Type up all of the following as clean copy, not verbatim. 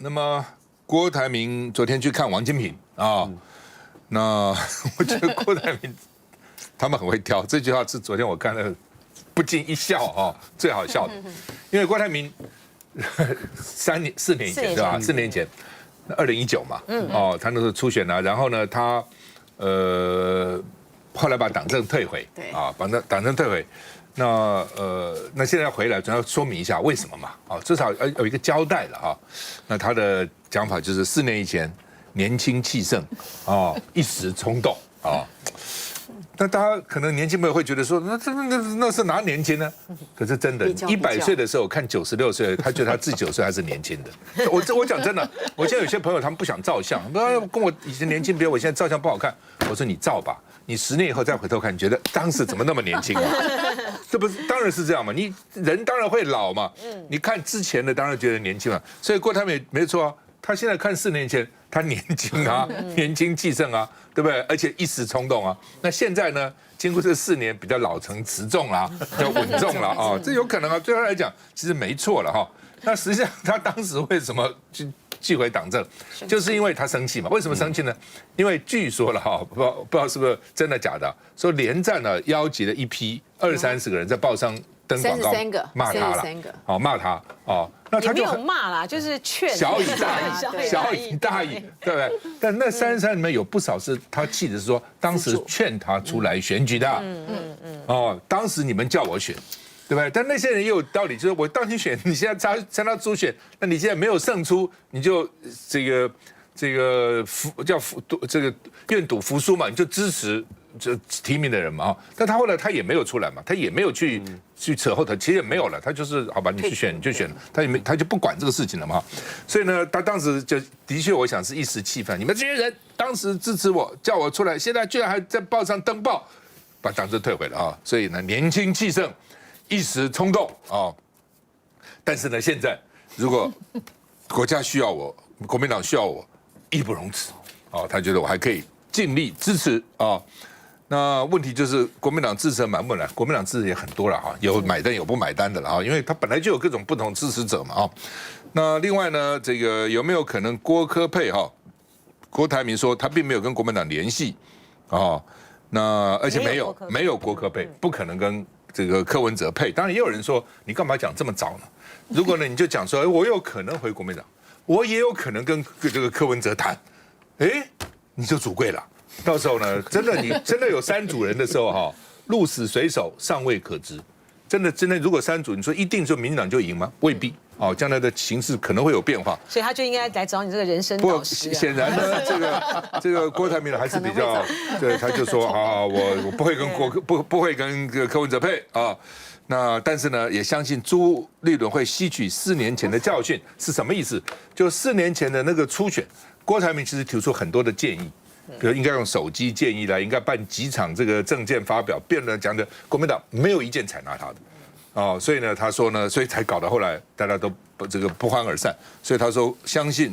那么郭台铭昨天去看王金平啊，那我觉得郭台铭他们很会挑，这句话是昨天我看了不禁一笑啊，最好笑的，因为郭台铭4年以前对吧？4年前，2019嘛，哦，他那时候初选啊，然后呢，他后来把党证退回，啊，把党证退回。那现在回来，总要说明一下为什么嘛？啊，至少要有一个交代了啊。那他的讲法就是4年以前年轻气盛，啊，一时冲动啊。那大家可能年轻朋友会觉得说，那是哪年轻呢？可是真的，100岁的时候看96岁，他觉得他自己9岁还是年轻的。我讲真的，我现在有些朋友他们不想照相，跟我以前年轻比，我现在照相不好看。我说你照吧，你10年以后再回头看，你觉得当时怎么那么年轻啊？这不是当然是这样嘛？你人当然会老嘛。你看之前的当然觉得年轻嘛。所以郭台铭没错啊，他现在看4年前他年轻啊，年轻气盛啊，对不对？而且一时冲动啊。那现在呢，经过这4年比较老成持重啦，比较稳重了啊，这有可能啊。对他来讲，其实没错了哈。那实际上他当时为什么去寄回党证，就是因为他生气嘛。为什么生气呢？因为据说了哈，不知道是不是真的假的，说连战呢邀集了一批20-30个人在报上登广告，骂他了，好骂他哦。那他就没有骂啦，就是劝，小以大义，对不对？但那33里面有不少是他气的是说，当时劝他出来选举的，哦，当时你们叫我选。对不对？但那些人也有道理，就是我当你选，你现在参加初选，那你现在没有胜出，你就这个愿赌服输嘛，你就支持这提名的人嘛。但他后来他也没有出来嘛，他也没有去扯后腿，其实也没有了，他就是好吧，你去选你就选了，他就不管这个事情了嘛。所以呢，他当时就的确我想是一时气愤，你们这些人当时支持我，叫我出来，现在居然还在报上登报，把党证退回了啊。所以呢，年轻气盛。一时冲动啊！但是呢，现在如果国家需要我，国民党需要我，义不容辞啊！他觉得我还可以尽力支持啊。那问题就是国民党支持满不满？国民党支持也很多了哈，有买单有不买单的了啊，因为他本来就有各种不同支持者嘛啊。那另外呢，这个有没有可能郭柯配哈？郭台铭说他并没有跟国民党联系啊，那而且没有郭柯配，不可能跟。这个柯文哲配，当然也有人说你干嘛讲这么早呢？如果呢你就讲说，我有可能回国民党，我也有可能跟这个柯文哲谈，你就主贵了。到时候呢，真的有3组人的时候哈，鹿死谁手尚未可知。真的，如果3组，你说一定就民进党就赢吗？未必。哦，将来的形势可能会有变化，所以他就应该来找你这个人生导师。显然呢，这个郭台铭还是比较，对，他就说好，我不会跟不会跟柯文哲配啊。那但是呢，也相信朱立伦会吸取4年前的教训，是什么意思？就4年前的那个初选，郭台铭其实提出很多的建议，比如应该用手机建议啦，应该办几场这个政见发表辩论，讲的国民党没有一件采纳他的。哦，所以呢，他说呢，所以才搞到后来大家都不欢而散。所以他说，相信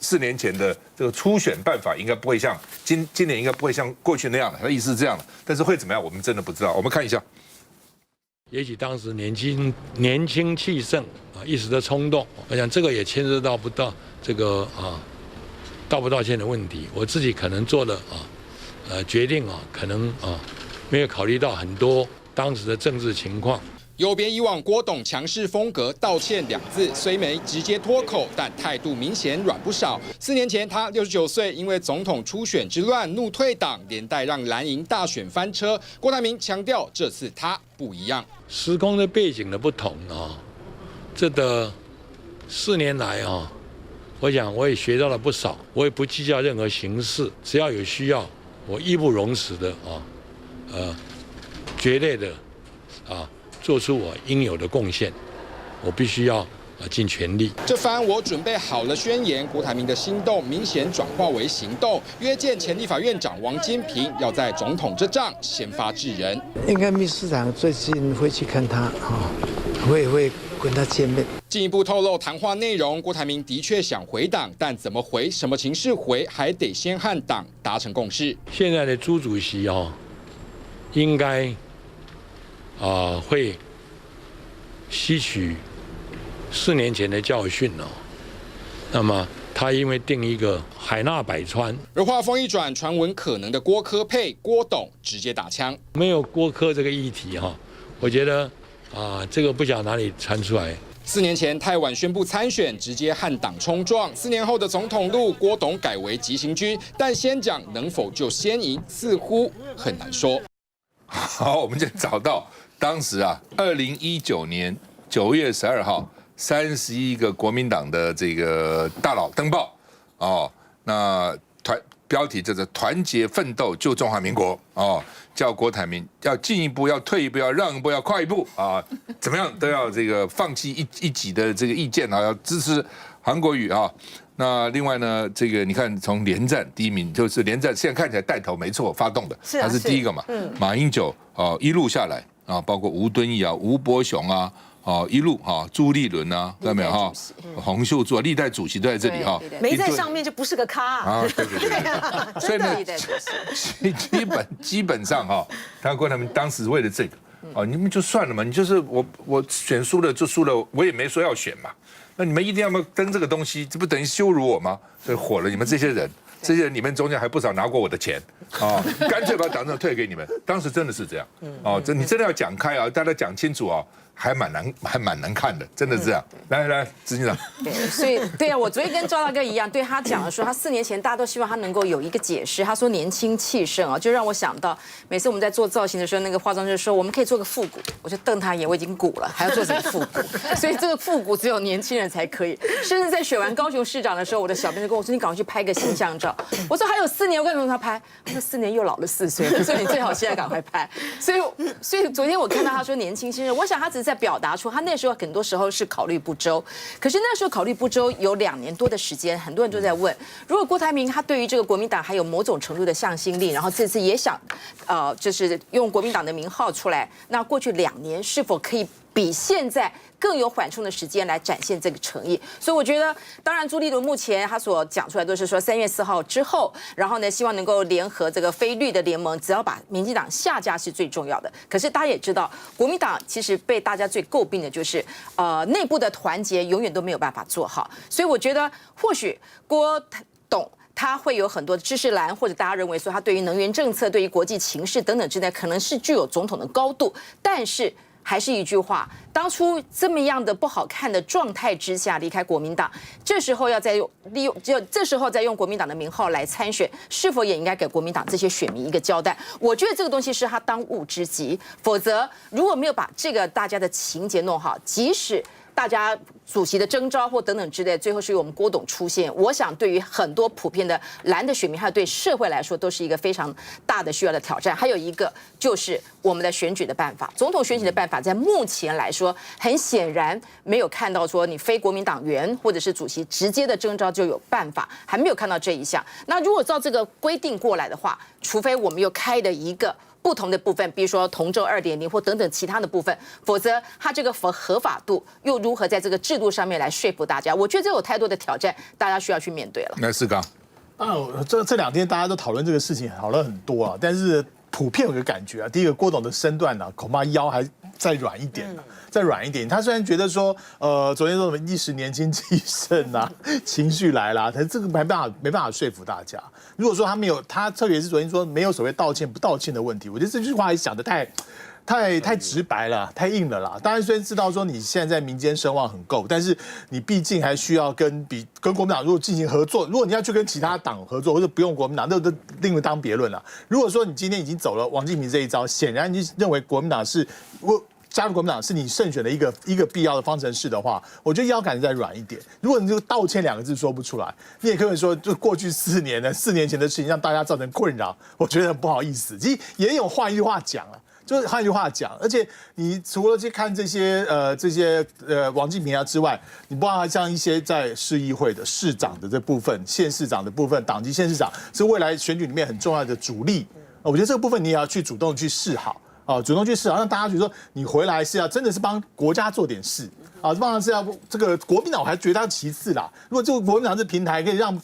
4年前的这个初选办法应该不会像今年应该不会像过去那样的。他的意思是这样的，但是会怎么样，我们真的不知道。我们看一下，也许当时年轻气盛啊，一时的冲动，我想这个也牵涉到不到这个道不道歉的问题。我自己可能做了决定可能没有考虑到很多当时的政治情况。有别以往郭董强势风格，道歉2字虽没直接脱口，但态度明显软不少。4年前他69岁，因为总统初选之乱怒退党，连带让蓝营大选翻车。郭台铭强调，这次他不一样，时空的背景的不同这的4年来我想我也学到了不少，我也不计较任何形式，只要有需要，我义不容辞的绝对的做出我应有的贡献，我必须要尽全力。这番我准备好了宣言，郭台铭的心动明显转化为行动，约见前立法院长王金平，要在总统这仗先发制人。应该秘书长最近会去看他会跟他见面。进一步透露谈话内容，郭台铭的确想回党，但怎么回、什么情势回，还得先和党达成共识。现在的朱主席应该会吸取4年前的教训那么他因为定一个海纳百川，而话锋一转，传闻可能的郭科配郭董直接打枪，没有郭科这个议题哈，我觉得这个不晓得哪里传出来。4年前太晚宣布参选，直接和党冲撞。4年后的总统路，郭董改为急行军，但先讲能否就先赢，似乎很难说。好，我们就找到当时2019年9月12号，31个国民党的这个大佬登报哦，那标题叫做“团结奋斗救中华民国”哦，叫郭台铭要进一步，要退一步，要让一步，要快一步啊，怎么样都要这个放弃一己的这个意见啊，要支持韩国瑜啊。那另外呢，这个你看从连战第1名，就是连战现在看起来带头没错，发动的，他是第1个嘛。马英九一路下来啊，包括吴敦义啊、吴伯雄啊。一路朱立伦啊，看到没有哈？洪秀柱啊，历代主席都在这里哈。没在上面就不是个咖啊。对。所以呢，基本上他郭台铭当时为了这个你们就算了嘛，你就是我选输了就输了，我也没说要选嘛。那你们一定要登这个东西，这不等于羞辱我吗？所以火了你们这些人。这些人里面中间还不少拿过我的钱干脆把党政退给你们。当时真的是这样你真的要讲开大家讲清楚还蛮难看的，真的是这样。来，执行长。对，所以对啊，我昨天跟赵大哥一样，对他讲的说，他4年前大家都希望他能够有一个解释。他说年轻气盛就让我想到每次我们在做造型的时候，那个化妆师说我们可以做个复古，我就瞪他一眼，我已经古了，还要做什么复古？所以这个复古只有年轻人才可以。甚至在选完高雄市长的时候，我的小编就跟我说，你赶快去拍个形象照。我说还有4年，我干什么他拍？他说4年又老了4岁，所以你最好现在赶快拍。所以昨天我看到他说年轻新人，我想他只是在表达出他那时候很多时候是考虑不周，可是那时候考虑不周有2年多的时间，很多人都在问，如果郭台铭他对于这个国民党还有某种程度的向心力，然后这次也想就是用国民党的名号出来，那过去2年是否可以比现在更有缓冲的时间来展现这个诚意？所以我觉得，当然朱立伦目前他所讲出来都是说3月4号之后，然后呢希望能够联合这个非绿的联盟，只要把民进党下架是最重要的。可是大家也知道，国民党其实被大家最诟病的就是内部的团结永远都没有办法做好。所以我觉得或许郭董他会有很多知识蓝，或者大家认为说他对于能源政策、对于国际情势等等之类，可能是具有总统的高度，但是还是一句话，当初这么样的不好看的状态之下离开国民党，这时候要再这时候再用国民党的名号来参选，是否也应该给国民党这些选民一个交代？我觉得这个东西是他当务之急，否则如果没有把这个大家的情节弄好，即使大家主席的征召或等等之类，最后是由我们郭董出现。我想对于很多普遍的蓝的选民，还有对社会来说，都是一个非常大的需要的挑战。还有一个就是我们的选举的办法，总统选举的办法，在目前来说，很显然没有看到说你非国民党员或者是主席直接的征召就有办法，还没有看到这一项。那如果照这个规定过来的话，除非我们又开了一个不同的部分，比如说同舟2.0或等等其他的部分，否则它这个合法度又如何在这个制度上面来说服大家？我觉得这有太多的挑战，大家需要去面对了。来，世刚，这2天大家都讨论这个事情，讨论很多但是普遍有个感觉第一个郭董的身段恐怕腰还再软一点再软一点。他虽然觉得说，昨天说什么一时年轻气盛情绪来了，但是这个没办法说服大家。如果说他没有，他特别是昨天说没有所谓道歉不道歉的问题，我觉得这句话也讲得太直白了，太硬了啦。当然，虽然知道说你现在在民间声望很够，但是你毕竟还需要跟国民党如果进行合作，如果你要去跟其他党合作，或者不用国民党，那都另当别论了。如果说你今天已经走了王金平这一招，显然你认为国民党是加入国民党是你胜选的一个必要的方程式的话，我觉得腰杆再软一点。如果你这个道歉2个字说不出来，你也可以说，就过去4年前的事情让大家造成困扰，我觉得很不好意思。其实也有换一句话讲了。就是换一句话讲，而且你除了去看这些王金平之外，你包括像一些在市议会的市长的这部分、县市长的部分、党籍县市长是未来选举里面很重要的主力。我觉得这个部分你也要去主动去示好主动去示好，让大家觉得说你回来是要真的是帮国家做点事当然是要这个国民党，我还觉得它其次啦。如果这个国民党这平台可以让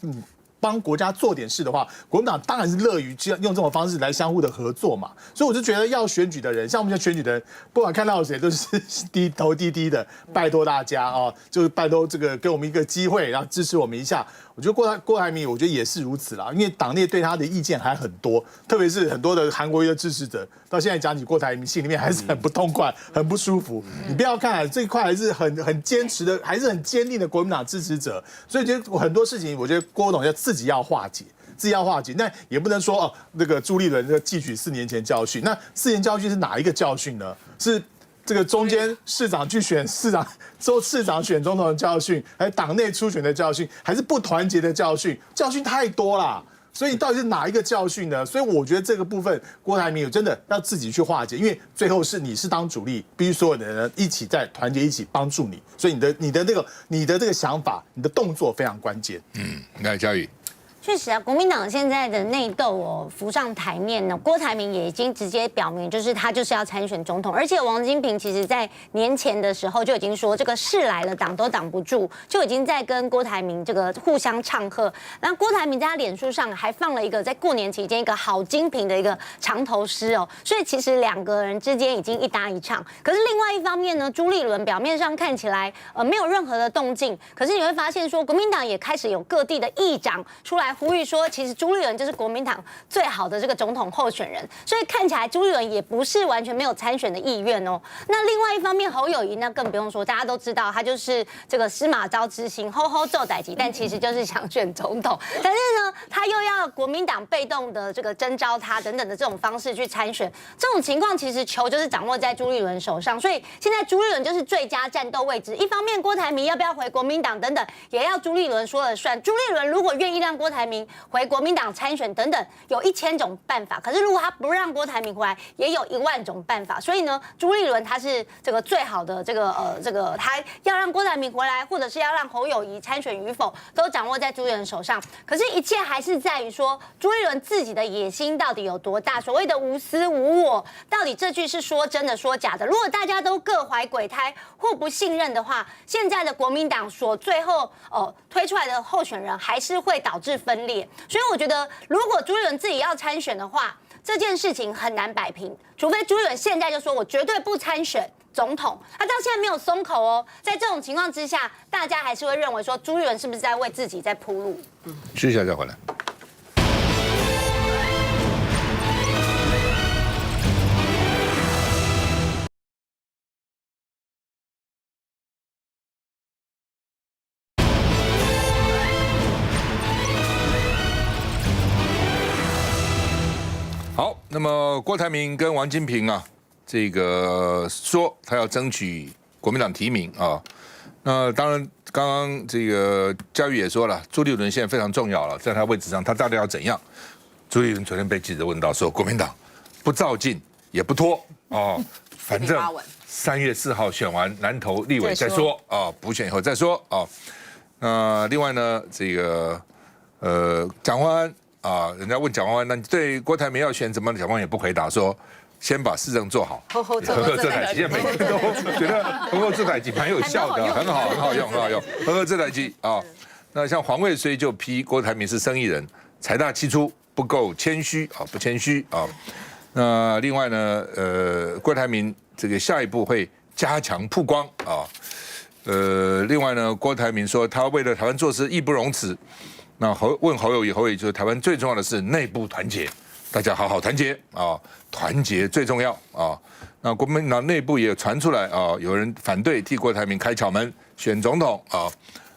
帮国家做点事的话，国民党当然是乐于用这种方式来相互的合作嘛。所以我就觉得要选举的人，像我们现在选举的人，不管看到谁都是低头低低的，拜托大家啊，就是拜托这个给我们一个机会，然后支持我们一下。我觉得郭台铭，我觉得也是如此啦，因为党内对他的意见还很多，特别是很多的韩国瑜的支持者，到现在讲起郭台铭，心里面还是很不痛快，很不舒服。你不要看这一块还是很坚持的，还是很坚定的国民党支持者，所以觉得很多事情，我觉得郭董自己要化解。自己要化解，那也不能说哦，那个朱立伦汲取4年前教训。那4年教训是哪一个教训呢？是这个中间市长去选市长，市长选总统的教训，还是党内初选的教训，还是不团结的教训？教训太多啦。所以到底是哪一个教训呢？所以我觉得这个部分，郭台铭真的要自己去化解，因为最后是你是当主力，必须所有的人一起在团结，一起帮助你。所以你的这个想法，你的动作非常关键。来嘉宇。确实啊，国民党现在的内斗浮上台面呢。郭台铭也已经直接表明，就是他就是要参选总统，而且王金平其实在年前的时候就已经说，这个事来了挡都挡不住，就已经在跟郭台铭这个互相唱和。然后郭台铭在他脸书上还放了一个在过年期间一个好金平的一个长头诗哦，所以其实两个人之间已经一搭一唱。可是另外一方面呢，朱立伦表面上看起来没有任何的动静，可是你会发现说，国民党也开始有各地的议长出来呼吁说，其实朱立伦就是国民党最好的这个总统候选人，所以看起来朱立伦也不是完全没有参选的意愿哦。那另外一方面，侯友宜那更不用说，大家都知道他就是这个司马昭之心，吼吼奏代级，但其实就是想选总统。但是呢，他又要国民党被动的这个征召他等等的这种方式去参选，这种情况其实球就是掌握在朱立伦手上，所以现在朱立伦就是最佳战斗位置。一方面，郭台铭要不要回国民党等等，也要朱立伦说了算。朱立伦如果愿意让郭台铭回国民党参选等等，有1000种办法。可是如果他不让郭台铭回来，也有10000种办法。所以呢，朱立伦他是这个最好的这个他要让郭台铭回来，或者是要让侯友宜参选与否，都掌握在朱立伦手上。可是，一切还是在于说朱立伦自己的野心到底有多大？所谓的无私无我，到底这句是说真的说假的？如果大家都各怀鬼胎，互不信任的话，现在的国民党所最后推出来的候选人还是会导致分裂。所以我觉得，如果朱立伦自己要参选的话，这件事情很难摆平，除非朱立伦现在就说我绝对不参选总统，他到现在没有松口哦。在这种情况之下，大家还是会认为说朱立伦是不是在为自己在铺路？休息一下再回来。好，那么郭台铭跟王金平啊，这个说他要争取国民党提名啊。那当然，刚刚这个嘉瑜也说了，朱立伦现在非常重要了，在他位置上，他到底要怎样？朱立伦昨天被记者问到说，国民党不照进也不拖哦，反正3月4号选完南投立委再说啊，补选以后再说啊。另外呢，这个蒋万安。人家问蒋万安，那你对郭台铭要选怎么？蒋万安也不回答，说先把市政做好，呵呵这台机，现在每个人都觉得呵呵这台机蛮有效的，很好用，呵呵这台机啊。那像黄卫虽就批郭台铭是生意人，财大气粗，不够谦虚啊，不谦虚啊。那另外呢，郭台铭这个下一步会加强曝光啊。另外呢，郭台铭说他为了台湾做事义不容辞。那问侯友宜，侯友宜就是台湾最重要的是内部团结，大家好好团结啊，团结最重要啊。那国民党内部也传出来啊，有人反对替郭台铭开巧门选总统啊。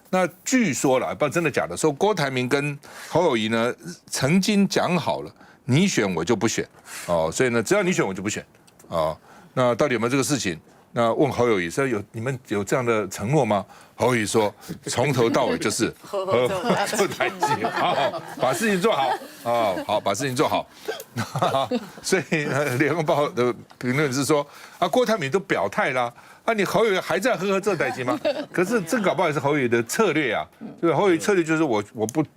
那据说了，不知道真的假的，说郭台铭跟侯友宜呢曾经讲好了，你选我就不选哦，所以呢，只要你选我就不选啊。那到底有没有这个事情？那问侯友宜说你们有这样的承诺吗？侯友宜说从头到尾就是和做台积，好把事情做好啊，好把事情做好。所以联合报的评论是说啊，郭台铭都表态啦，啊你侯友宜还在呵这台积吗？可是这搞不好也是侯友宜的策略啊，对吧？侯友宜策略就是我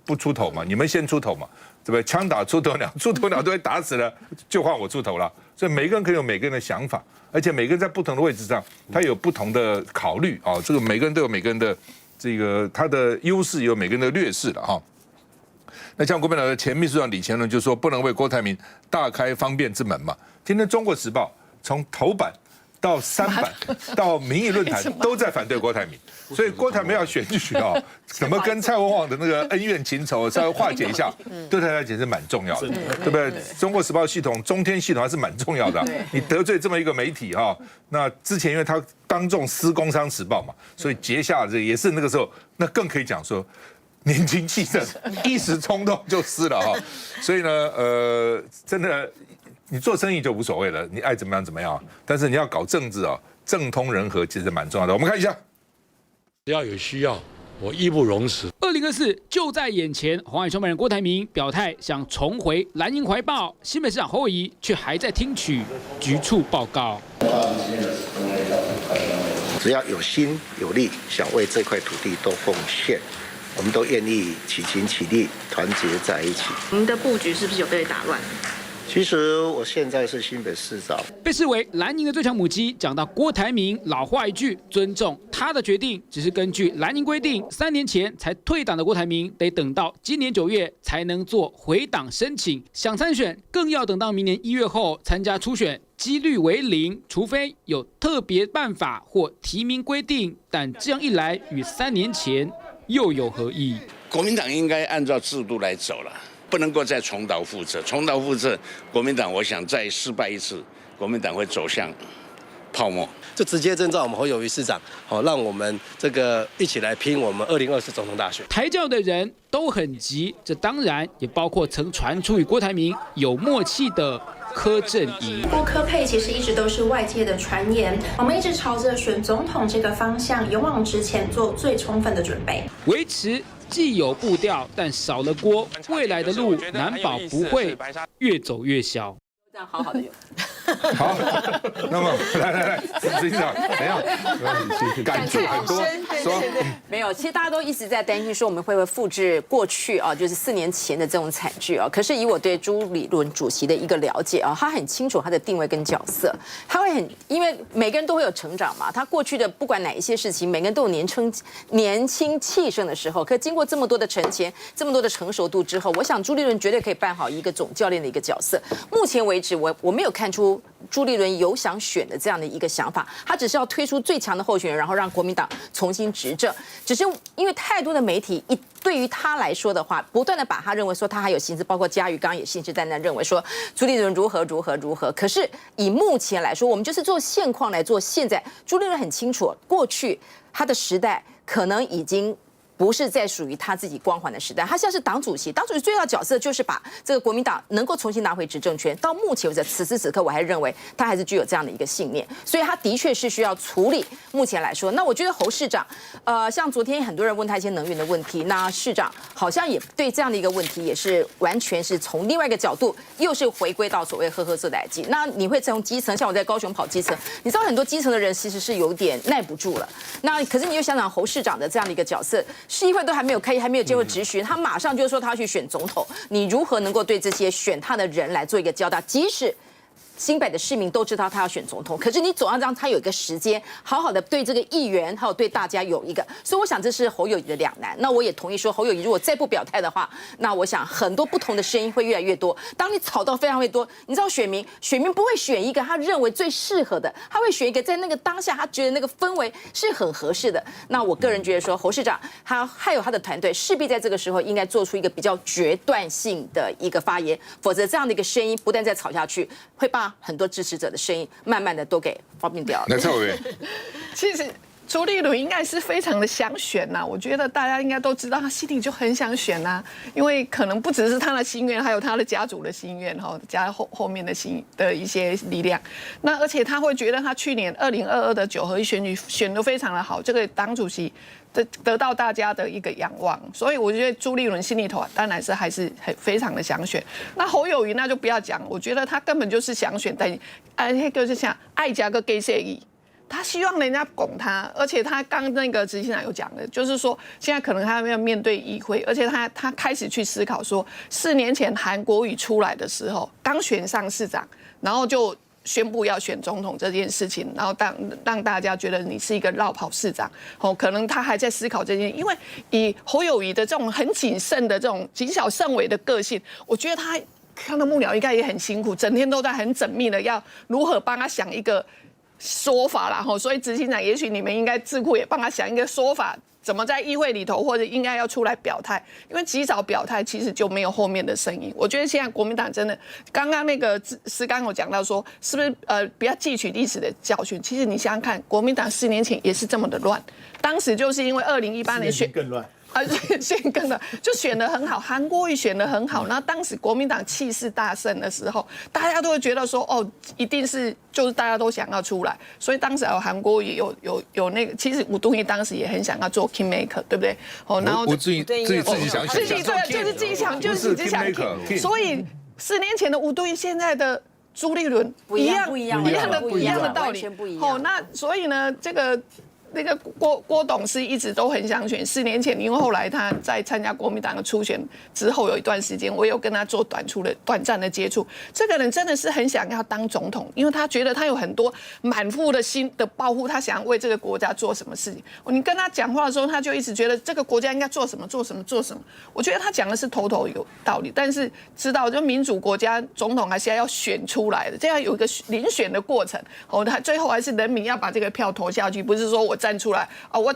不出头嘛，你们先出头嘛，对不对？枪打出头鸟，出头鸟都被打死了，就换我出头了。所以每个人可以有每个人的想法，而且每个人在不同的位置上，他有不同的考虑啊。这个每个人都有每个人的这个他的优势，也有每个人的劣势了哈。那像国民党的前秘书长李乾隆就说，不能为郭台铭大开方便之门嘛。今天《中国时报》从头版到3版到民意论坛都在反对郭台铭，所以郭台铭要选举啊，怎么跟蔡旺的那个恩怨情仇稍微化解一下，对他来讲是蛮重要的，对不对？《中国时报》系统、中天系统还是蛮重要的。你得罪这么一个媒体哈，那之前因为他当众撕《工商时报》嘛，所以结下这也是那个时候，那更可以讲说。年轻气盛，一时冲动就撕了哈，所以呢，真的，你做生意就无所谓了，你爱怎么样怎么样，但是你要搞政治啊，政通人和其实蛮重要的。我们看一下，只要有需要，我义不容辞。2024就在眼前，黄海创办人郭台铭表态想重回蓝营怀抱，新北市长侯友宜却还在听取局处报告。只要有心有力，想为这块土地多奉献。我们都愿意齐心齐力，团结在一起。您的布局是不是有被打乱？其实我现在是新北市长，被视为蓝营的最强母鸡。讲到郭台铭，老话一句，尊重他的决定。只是根据蓝营规定，3年前才退党的郭台铭，得等到今年9月才能做回党申请。想参选，更要等到明年1月后参加初选，几率为0，除非有特别办法或提名规定。但这样一来，与3年前又有何异？国民党应该按照制度来走了，不能够再重蹈覆辙。重蹈覆辙，国民党我想再失败一次，国民党会走向泡沫。就直接征召我们侯友宜市长，好，让我们这个一起来拼我们2024总统大选。抬轿的人都很急，这当然也包括曾传出与郭台铭有默契的柯震宇。郭柯配其实一直都是外界的传言，我们一直朝着选总统这个方向勇往直前，做最充分的准备，维持既有步调，但少了郭，未来的路难保不会越走越小。这样好好的有。好，那么来，执行长，怎样？感触很多，说没有，其实大家都一直在担心说我们会不会复制过去啊，就是4年前的这种惨剧啊。可是以我对朱立伦主席的一个了解啊，他很清楚他的定位跟角色，他会因为每个人都会有成长嘛，他过去的不管哪一些事情，每个人都有年轻气盛的时候。可经过这么多的沉潜，这么多的成熟度之后，我想朱立伦绝对可以扮好一个总教练的一个角色。目前为止，我没有看出朱立伦有想选的这样的一个想法，他只是要推出最强的候选人，然后让国民党重新执政。只是因为太多的媒体对于他来说的话，不断的把他认为说他还有心思，包括嘉瑜刚刚也信誓旦旦认为说朱立伦如何。可是以目前来说，我们就是做现况来做现在。朱立伦很清楚，过去他的时代可能已经不是在属于他自己光环的时代，他现在是党主席，党主席最大的角色就是把这个国民党能够重新拿回执政权。到目前为止，此时此刻，我还认为他还是具有这样的一个信念，所以他的确是需要处理。目前来说，那我觉得侯市长，像昨天很多人问他一些能源的问题，那市长好像也对这样的一个问题也是完全是从另外一个角度，又是回归到所谓呵色代际。那你会从基层，像我在高雄跑基层，你知道很多基层的人其实是有点耐不住了。那可是你就想想侯市长的这样的一个角色。市议会都还没有开议，还没有接受质询，他马上就说他要去选总统，你如何能够对这些选他的人来做一个交代？即使新北的市民都知道他要选总统，可是你总要让他有一个时间，好好的对这个议员还有对大家有一个，所以我想这是侯友宜的两难。那我也同意说，侯友宜如果再不表态的话，那我想很多不同的声音会越来越多。当你吵到非常多，你知道选民不会选一个他认为最适合的，他会选一个在那个当下他觉得那个氛围是很合适的。那我个人觉得说，侯市长他还有他的团队势必在这个时候应该做出一个比较决断性的一个发言，否则这样的一个声音不但再吵下去，会把很多支持者的声音慢慢的都给放变掉了。来，蔡委员，其实朱立伦应该是非常的想选呐，我觉得大家应该都知道他心里就很想选呐，因为可能不只是他的心愿，还有他的家族的心愿哈，加后面的一些力量。那而且他会觉得他去年2022的9合1选举选得非常的好，这个党主席得到大家的一个仰望，所以我觉得朱立伦心里头当然是还是非常的想选。那侯友宜那就不要讲，我觉得他根本就是想选，但就是像爱加个给谁意。他希望人家拱他，而且他刚那个执行长有讲的，就是说现在可能他要面对议会，而且他开始去思考说，4年前韩国瑜出来的时候，刚选上市长，然后就宣布要选总统这件事情，然后让大家觉得你是一个绕跑市长，可能他还在思考这件，因为以侯友宜的这种很谨慎的这种谨小慎微的个性，我觉得他的幕僚应该也很辛苦，整天都在很缜密的要如何帮他想一个说法啦，所以执行长也许你们应该智库也帮他想一个说法。怎么在议会里头，或者应该要出来表态？因为及早表态，其实就没有后面的声音。我觉得现在国民党真的，刚刚那个思刚有讲到说，是不是不要汲取历史的教训？其实你想想看，国民党4年前也是这么的乱，当时就是因为2018年选更乱。选更了，就选得很好，韩国瑜选得很好。然后当时国民党气势大盛的时候，大家都会觉得说，哦，一定是就是大家都想要出来。所以当时韩国瑜有那个，其实吴敦义当时也很想要做 kingmaker， 对不对？然后自己想，自己对，就是自己想，就是自己想。所以4年前的吴敦义，现在的朱立伦一样的道理。那所以呢，那个郭董是一直都很想选，4年前，因为后来他在参加国民党的初选之后有一段时间，我有跟他做短暂的接触。这个人真的是很想要当总统，因为他觉得他有很多满腹的心的抱负，他想要为这个国家做什么事情。你跟他讲话的时候，他就一直觉得这个国家应该做什么。我觉得他讲的是头头有道理，但是知道就民主国家总统还是要选出来的，这样有一个遴选的过程。他最后还是人民要把这个票投下去，不是说我站出来啊，我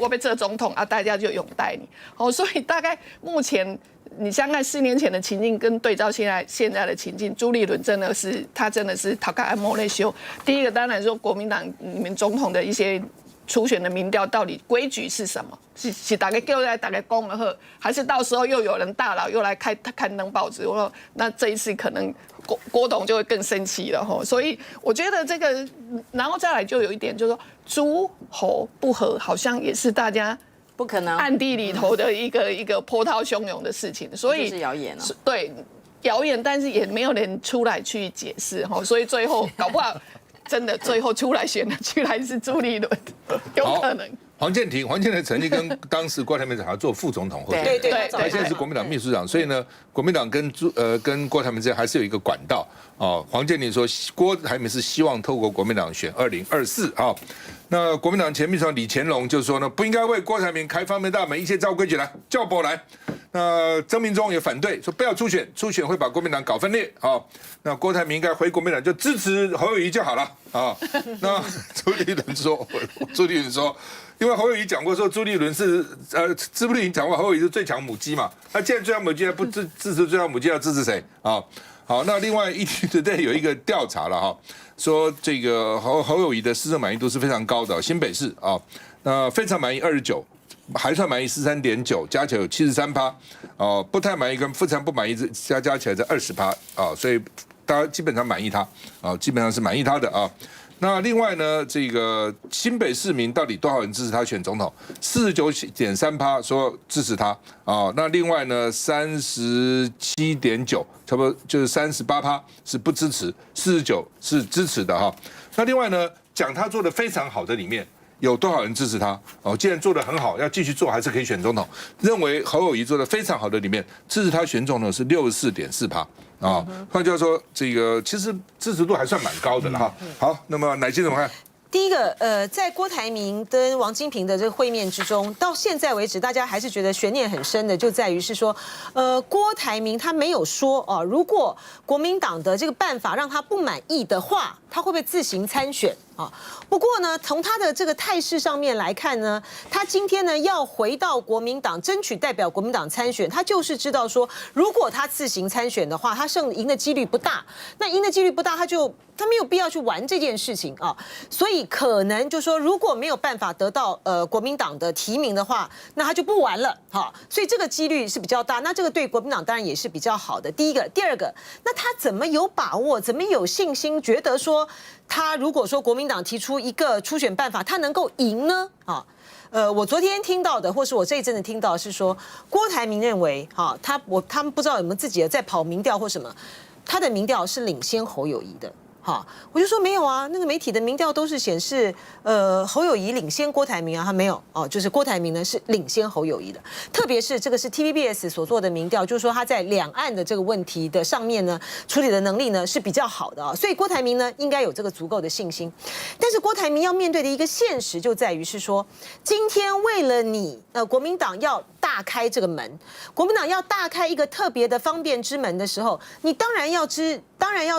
被这总统啊，大家就拥戴你。所以大概目前你想看4年前的情境跟对照现在的情境，朱立伦真的是讨个安莫内修。第一个当然说国民党你们总统的一些初选的民调到底规矩是什么？是大概叫来大概公了后，还是到时候又有人大佬又来刊登报纸？我说那这一次可能郭董就会更生气了哈。所以我觉得这个，然后再来就有一点就是说诸侯不和，好像也是大家不可能暗地里头的一个波涛汹涌的事情，所以就是谣言对谣言，但是也没有人出来去解释哈，所以最后搞不好。真的最后出来选的居然是朱立伦，有可能。黄健庭曾经跟当时郭台铭好像做副总统候选人，对，他现在是国民党秘书长，所以呢，国民党跟郭台铭之间还是有一个管道哦。黄健庭说，郭台铭是希望透过国民党选2024啊。那国民党前秘书长李乾龙就说呢，不应该为郭台铭开方便大门，一切照规矩来，叫波来。那曾明忠也反对，说不要初选会把国民党搞分裂啊。那郭台铭应该回国民党就支持侯友宜就好了啊。那朱立伦说，因为侯友宜讲过说朱立伦讲过侯友宜是最强母鸡嘛，那既然最强母鸡还不支持最强母鸡，要支持谁啊？好，那另外ETtoday有一个调查了哈，说这个侯友宜的施政满意度是非常高的，新北市啊，那非常满意29%。还算满意13.9%，加起来有73%，不太满意跟非常不满意加起来在20%啊，所以大家基本上满意他啊，基本上是满意他的啊。那另外呢，这个新北市民到底多少人支持他选总统？49.3%说支持他啊。那另外呢，37.9%差不多就是38%是不支持，49%是支持的哈。那另外呢，讲他做的非常好的里面。有多少人支持他？既然做得很好，要继续做，还是可以选总统。认为侯友宜做得非常好的里面，支持他选总统是64.4%啊。换句话说，这个其实支持度还算蛮高的了哈。好，那么乃菁怎么看？第一个，在郭台铭跟王金平的这个会面之中，到现在为止，大家还是觉得悬念很深的，就在于是说，郭台铭他没有说哦，如果国民党的这个办法让他不满意的话，他会不会自行参选啊？不过呢，从他的这个态势上面来看呢，他今天呢要回到国民党争取代表国民党参选，他就是知道说，如果他自行参选的话，他赢的几率不大。那赢的几率不大，他没有必要去玩这件事情啊。所以可能就说，如果没有办法得到国民党的提名的话，那他就不玩了哈。所以这个几率是比较大。那这个对国民党当然也是比较好的。第一个，第二个，那他怎么有把握，怎么有信心，觉得说他如果说国民党提出一个初选办法，他能够赢呢？啊，我昨天听到的，或是我这一阵子听到的是说，郭台铭认为，哈，他们不知道有没有自己在跑民调或什么，他的民调是领先侯友宜的。哈，我就说没有啊，那个媒体的民调都是显示，侯友宜领先郭台铭啊，他没有哦，就是郭台铭呢是领先侯友宜的，特别是这个是 TVBS 所做的民调，就是说他在两岸的这个问题的上面呢，处理的能力呢是比较好的啊，所以郭台铭呢应该有这个足够的信心，但是郭台铭要面对的一个现实就在于是说，今天为了你国民党要大开这个门，国民党要大开一个特别的方便之门的时候，你当然要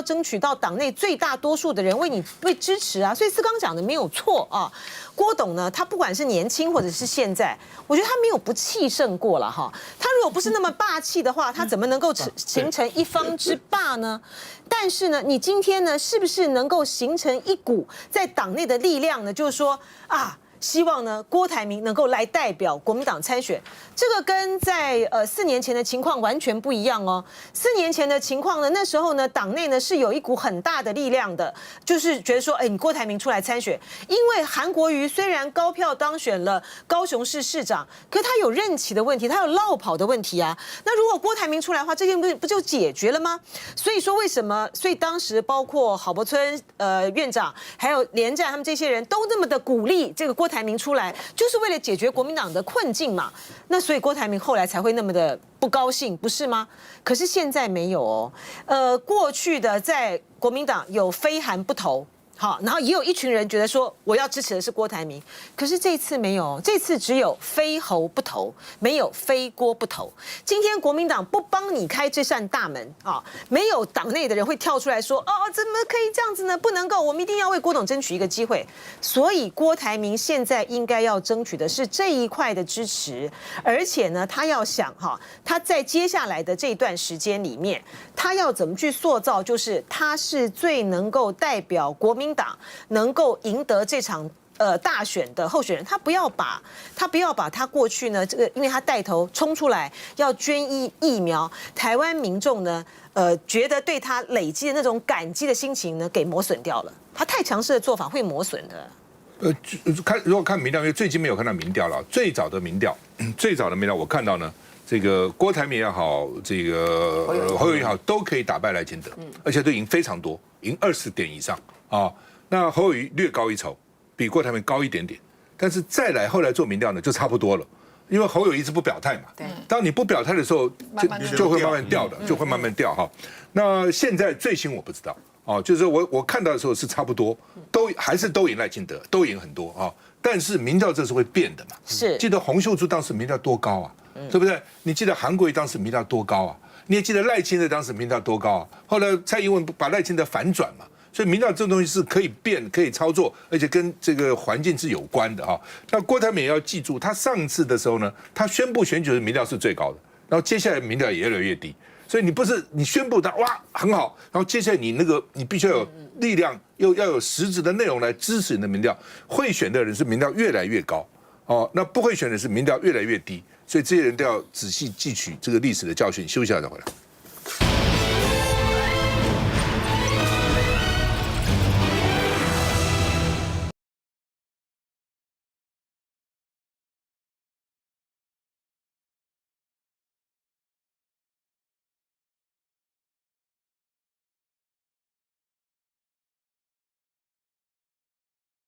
争取到党内最大多数的人为支持啊，所以思刚讲的没有错啊。郭董呢，他不管是年轻或者是现在，我觉得他没有不气盛过了哈。他如果不是那么霸气的话，他怎么能够形成一方之霸呢？但是呢，你今天呢，是不是能够形成一股在党内的力量呢？就是说啊。希望呢，郭台铭能够来代表国民党参选，这个跟在4年前的情况完全不一样哦。4年前的情况呢，那时候呢，党内呢是有一股很大的力量的，就是觉得说，你郭台铭出来参选，因为韩国瑜虽然高票当选了高雄市市长，可是他有任期的问题，他有落跑的问题啊。那如果郭台铭出来的话，这件不就解决了吗？所以说为什么？所以当时包括郝柏村院长，还有连战他们这些人都那么的鼓励这个郭台铭出来，就是为了解决国民党的困境嘛。那所以郭台铭后来才会那么的不高兴，不是吗？可是现在没有哦。过去的在国民党有非韩不投。好，然后也有一群人觉得说我要支持的是郭台铭，可是这次没有，这次只有非侯不投，没有非郭不投。今天国民党不帮你开这扇大门啊，没有党内的人会跳出来说怎么可以这样子呢？不能够，我们一定要为郭董争取一个机会。所以郭台铭现在应该要争取的是这一块的支持，而且呢，他要想他在接下来的这段时间里面，他要怎么去塑造，就是他是最能够代表国民党能够赢得这场大选的候选人，他不要把他过去呢这个，因为他带头冲出来要捐疫苗，台湾民众呢觉得对他累积的那种感激的心情呢给磨损掉了，他太强势的做法会磨损的。如果看民调，因为最近没有看到民调了，最早的民调我看到呢，这个郭台铭也好，这个侯友宜也好，都可以打败赖清德，而且都赢非常多，赢20点以上啊。那侯友宜略高一筹，比郭台铭高一点点，但是再来后来做民调呢，就差不多了，因为侯友宜一直不表态嘛。对。当你不表态的时候，就会慢慢掉的，就会慢慢掉哈。那现在最新我不知道哦，就是我看到的时候是差不多，还是都赢赖清德，都赢很多啊。但是民调这是会变的嘛。是。记得洪秀柱当时民调多高啊？对不对？你记得韩国瑜当时民调多高啊？你也记得赖清德当时民调多高啊？后来蔡英文把赖清德反转嘛。所以民调这种东西是可以变、可以操作，而且跟这个环境是有关的哈。那郭台铭也要记住，他上次的时候呢，他宣布选举的民调是最高的，然后接下来民调也越来越低。所以你不是你宣布他哇很好，然后接下来你必须要有力量，又要有实质的内容来支持你的民调。会选的人是民调越来越高哦，那不会选的是民调越来越低。所以这些人都要仔细汲取这个历史的教训。休息一下再回来。